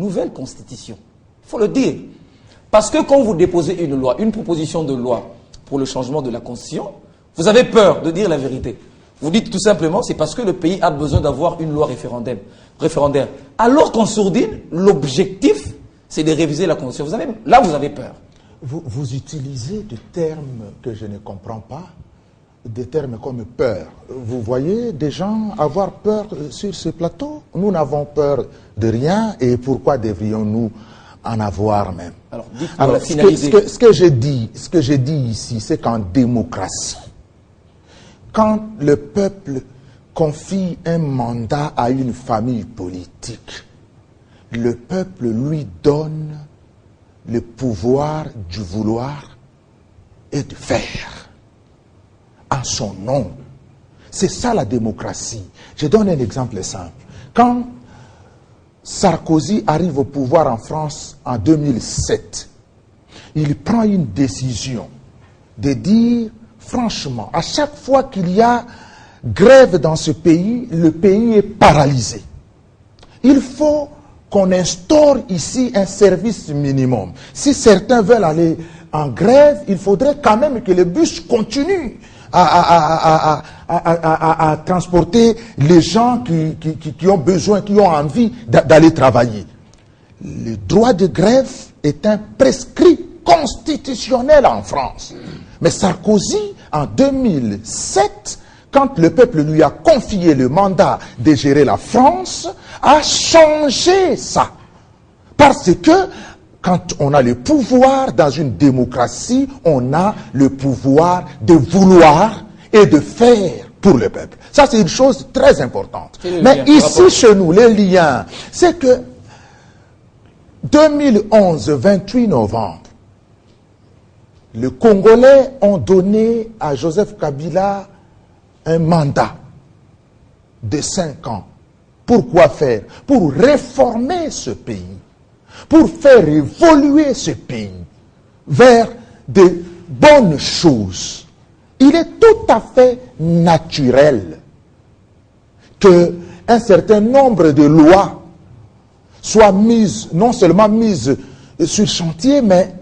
nouvelle constitution. Il faut le dire. Parce que quand vous déposez une loi, une proposition de loi pour le changement de la constitution, vous avez peur de dire la vérité. Vous dites tout simplement, c'est parce que le pays a besoin d'avoir une loi référendaire. Alors qu'en sourdine, l'objectif, c'est de réviser la constitution. Là, vous avez peur. Vous utilisez des termes que je ne comprends pas, des termes comme peur. Vous voyez des gens avoir peur sur ce plateau? Nous n'avons peur de rien, et pourquoi devrions-nous en avoir même? Alors, ce que je dis ici, c'est qu'en démocratie, quand le peuple confie un mandat à une famille politique, le peuple lui donne le pouvoir du vouloir et de faire en son nom. C'est ça la démocratie. Je donne un exemple simple. Quand Sarkozy arrive au pouvoir en France en 2007, il prend une décision de dire, franchement, à chaque fois qu'il y a grève dans ce pays, le pays est paralysé. Il faut qu'on instaure ici un service minimum. Si certains veulent aller en grève, il faudrait quand même que les bus continuent à transporter les gens qui ont besoin, qui ont envie d'aller travailler. Le droit de grève est un prescrit constitutionnel en France. Mais Sarkozy, en 2007, quand le peuple lui a confié le mandat de gérer la France, a changé ça. Parce que quand on a le pouvoir dans une démocratie, on a le pouvoir de vouloir et de faire pour le peuple. Ça, c'est une chose très importante. Mais ici, chez nous, les liens, c'est que 2011, 28 novembre, les Congolais ont donné à Joseph Kabila un mandat de 5 ans. Pourquoi faire? Pour réformer ce pays, pour faire évoluer ce pays vers de bonnes choses. Il est tout à fait naturel qu'un certain nombre de lois soient mises, non seulement mises sur chantier, mais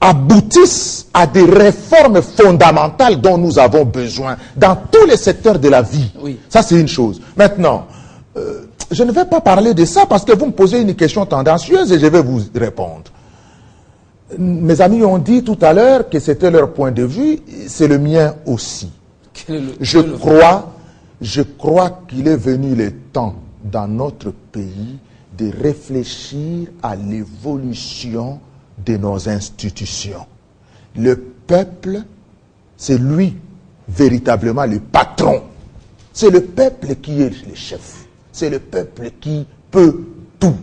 aboutissent à des réformes fondamentales dont nous avons besoin dans tous les secteurs de la vie. Oui. Ça, c'est une chose. Maintenant, je ne vais pas parler de ça parce que vous me posez une question tendancieuse et je vais vous répondre. Mes amis ont dit tout à l'heure que c'était leur point de vue, c'est le mien aussi. Je crois qu'il est venu le temps dans notre pays de réfléchir à l'évolution de nos institutions. Le peuple, c'est lui véritablement le patron. C'est le peuple qui est le chef. C'est le peuple qui peut tout.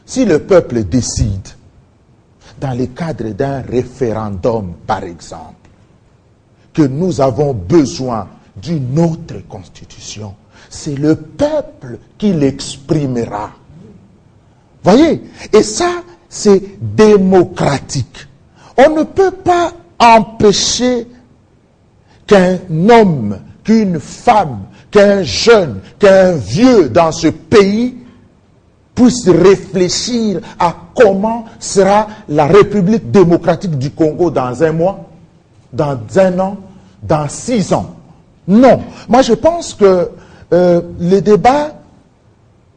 Si le peuple décide, dans le cadre d'un référendum par exemple, que nous avons besoin d'une autre constitution, c'est le peuple qui l'exprimera. Voyez? Et ça, c'est démocratique. On ne peut pas empêcher qu'un homme, qu'une femme, qu'un jeune, qu'un vieux dans ce pays puisse réfléchir à comment sera la République démocratique du Congo dans 1 mois, dans 1 an, dans 6 ans. Non. Moi, je pense que le débat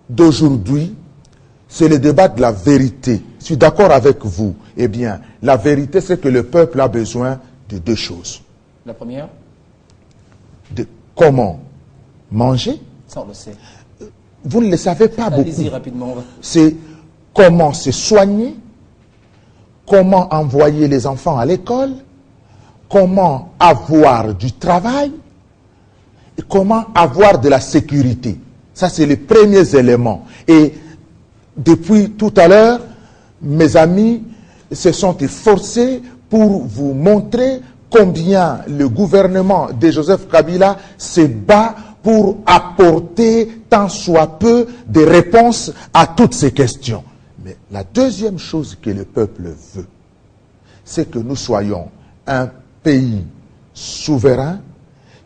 d'aujourd'hui, c'est le débat de la vérité. Je suis d'accord avec vous. Eh bien, la vérité, c'est que le peuple a besoin de 2 choses. La première? De comment manger. Ça, on le sait. Vous ne le savez pas beaucoup. Allez-y rapidement. C'est comment se soigner, comment envoyer les enfants à l'école, comment avoir du travail, et comment avoir de la sécurité. Ça, c'est les premiers éléments. Et depuis tout à l'heure, mes amis se sont efforcés pour vous montrer combien le gouvernement de Joseph Kabila se bat pour apporter tant soit peu des réponses à toutes ces questions. Mais la deuxième chose que le peuple veut, c'est que nous soyons un pays souverain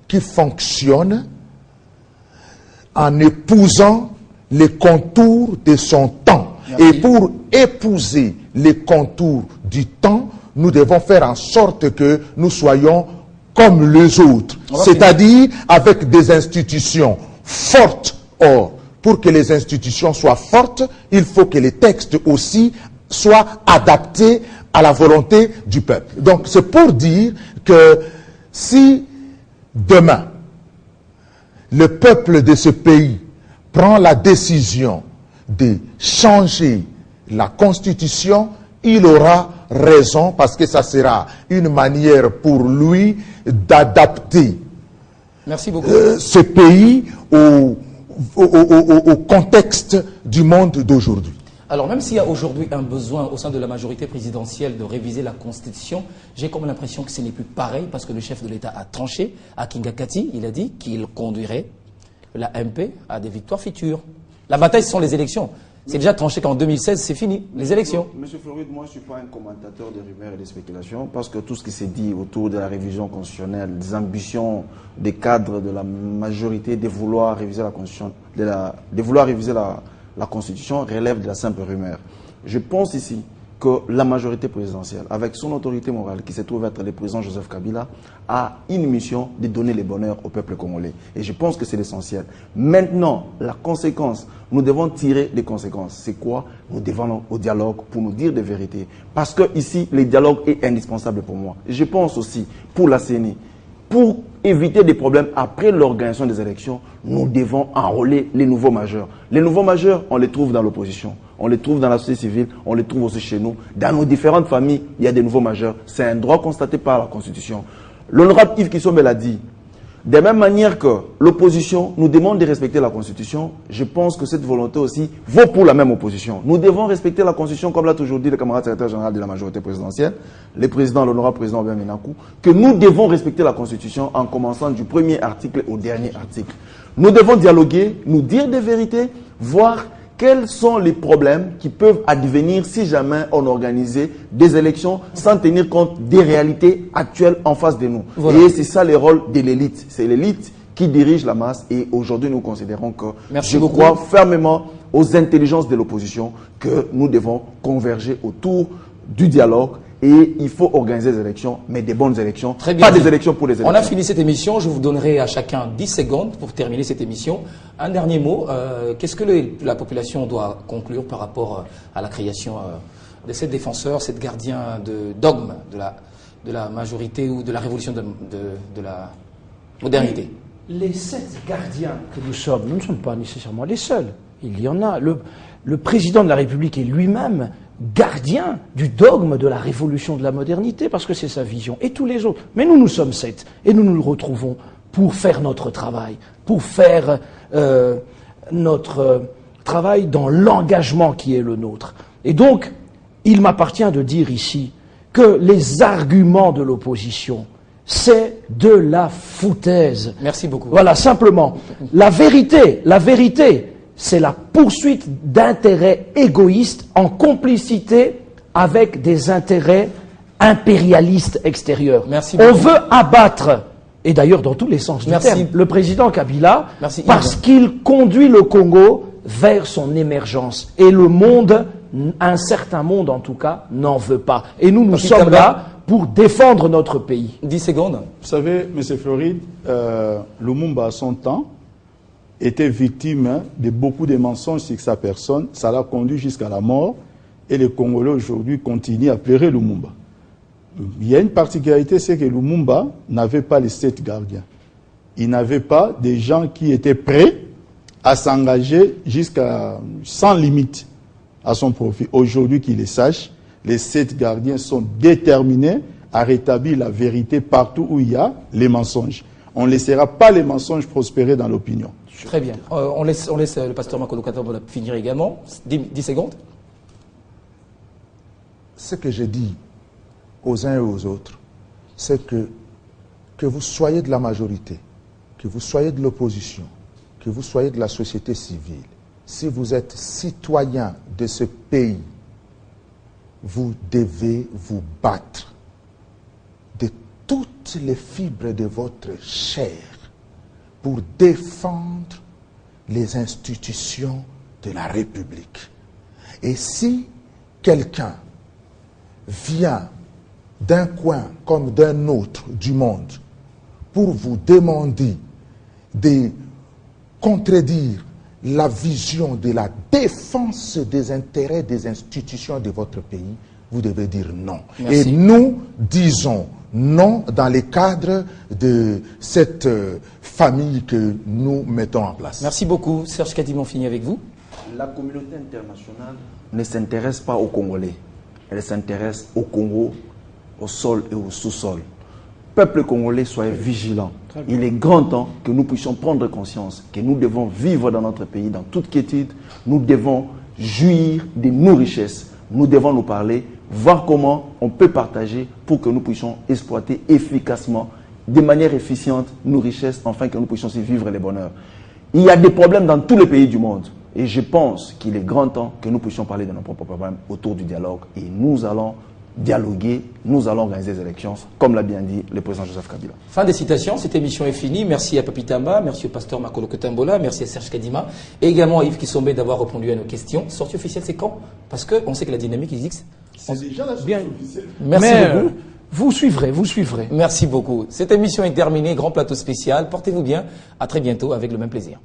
qui fonctionne en épousant les contours de son temps. Merci. Et pour épouser les contours du temps, nous devons faire en sorte que nous soyons comme les autres, c'est-à-dire avec des institutions fortes. Or, pour que les institutions soient fortes, il faut que les textes aussi soient adaptés à la volonté du peuple. Donc, c'est pour dire que si demain, le peuple de ce pays prend la décision de changer la Constitution, il aura raison parce que ça sera une manière pour lui d'adapter ce pays au contexte du monde d'aujourd'hui. Alors même s'il y a aujourd'hui un besoin au sein de la majorité présidentielle de réviser la Constitution, j'ai comme l'impression que ce n'est plus pareil parce que le chef de l'État a tranché. À Kingakati, il a dit qu'il conduirait la MP à des victoires futures. La bataille, ce sont les élections. C'est déjà tranché qu'en 2016, c'est fini, les élections. Monsieur Floride, moi je ne suis pas un commentateur des rumeurs et des spéculations parce que tout ce qui s'est dit autour de la révision constitutionnelle, des ambitions des cadres de la majorité de vouloir réviser la Constitution, la Constitution relève de la simple rumeur. Je pense ici que la majorité présidentielle, avec son autorité morale qui se trouve être le président Joseph Kabila, a une mission de donner le bonheur au peuple congolais. Et je pense que c'est l'essentiel. Maintenant, la conséquence, nous devons tirer les conséquences. C'est quoi? Nous devons au dialogue pour nous dire des vérités. Parce que ici, le dialogue est indispensable pour moi. Je pense aussi pour la CENI. Pour éviter des problèmes après l'organisation des élections, nous devons enrôler les nouveaux majeurs. Les nouveaux majeurs, on les trouve dans l'opposition, on les trouve dans la société civile, on les trouve aussi chez nous. Dans nos différentes familles, il y a des nouveaux majeurs. C'est un droit constaté par la Constitution. L'honorable Yves Kissombe l'a dit. De même manière que l'opposition nous demande de respecter la Constitution, je pense que cette volonté aussi vaut pour la même opposition. Nous devons respecter la Constitution, comme l'a toujours dit le camarade secrétaire général de la majorité présidentielle, le président, l'honorable président Obia Minakou, que nous devons respecter la Constitution en commençant du premier article au dernier article. Nous devons dialoguer, nous dire des vérités, voir quels sont les problèmes qui peuvent advenir si jamais on organisait des élections sans tenir compte des réalités actuelles en face de nous. Voilà. Et c'est ça le rôle de l'élite. C'est l'élite qui dirige la masse et aujourd'hui nous considérons que je crois fermement aux intelligences de l'opposition que nous devons converger autour du dialogue. Et il faut organiser des élections, mais des bonnes élections, pas des élections pour les élections. On a fini cette émission, je vous donnerai à chacun 10 secondes pour terminer cette émission. Un dernier mot, qu'est-ce que la population doit conclure par rapport à la création de ces défenseurs, ces gardiens de dogme de la majorité ou de la révolution de la modernité? Les 7 gardiens que nous sommes, nous ne sommes pas nécessairement les seuls. Il y en a. Le président de la République est lui-même gardien du dogme de la révolution de la modernité, parce que c'est sa vision, et tous les autres. Mais nous sommes 7, et nous nous retrouvons pour faire notre travail, pour faire notre travail dans l'engagement qui est le nôtre. Et donc, il m'appartient de dire ici que les arguments de l'opposition, c'est de la foutaise. Merci beaucoup. Voilà, simplement. La vérité, c'est la poursuite d'intérêts égoïstes en complicité avec des intérêts impérialistes extérieurs. Merci beaucoup. On veut abattre, et d'ailleurs dans tous les sens du terme, le président Kabila, parce qu'il conduit le Congo vers son émergence. Et le monde, un certain monde en tout cas, n'en veut pas. Et nous sommes là pour défendre notre pays. 10 secondes. Vous savez, M. Floride, Lumumba à son temps était victime de beaucoup de mensonges sur sa personne. Ça l'a conduit jusqu'à la mort. Et les Congolais aujourd'hui continuent à pleurer Lumumba. Il y a une particularité, c'est que Lumumba n'avait pas les 7 gardiens. Il n'avait pas des gens qui étaient prêts à s'engager sans limite à son profit. Aujourd'hui, qu'il les sache, les 7 gardiens sont déterminés à rétablir la vérité partout où il y a les mensonges. On ne laissera pas les mensonges prospérer dans l'opinion. Très bien. On laisse le pasteur Makolo Katambo finir également. 10 secondes. Ce que je dis aux uns et aux autres, c'est que vous soyez de la majorité, que vous soyez de l'opposition, que vous soyez de la société civile, si vous êtes citoyen de ce pays, vous devez vous battre de toutes les fibres de votre chair pour défendre les institutions de la République. Et si quelqu'un vient d'un coin comme d'un autre du monde pour vous demander de contredire la vision de la défense des intérêts des institutions de votre pays, vous devez dire non. Merci. Et nous disons non dans le cadre de cette famille que nous mettons en place. Merci beaucoup. Serge Kadima, on finit avec vous. La communauté internationale ne s'intéresse pas aux Congolais. Elle s'intéresse au Congo, au sol et au sous-sol. Peuple congolais, soyez vigilants. Il est grand temps que nous puissions prendre conscience que nous devons vivre dans notre pays, dans toute quiétude. Nous devons jouir de nos richesses. Nous devons nous parler, voir comment on peut partager pour que nous puissions exploiter efficacement, de manière efficiente, nos richesses, afin que nous puissions y vivre les bonheurs. Il y a des problèmes dans tous les pays du monde. Et je pense qu'il est grand temps que nous puissions parler de nos propres problèmes autour du dialogue. Et nous allons dialoguer, nous allons organiser des élections, comme l'a bien dit le président Joseph Kabila. Fin des citations, cette émission est finie. Merci à Papi Tamba, merci au pasteur Makolo Kotambola, merci à Serge Kadima, et également à Yves Kissombe d'avoir répondu à nos questions. Sortie officielle, c'est quand? Parce qu'on sait que la dynamique existe. C'est déjà la Bien. sortie officielle. Merci beaucoup. Vous suivrez. Merci beaucoup. Cette émission est terminée, grand plateau spécial. Portez-vous bien. À très bientôt avec le même plaisir.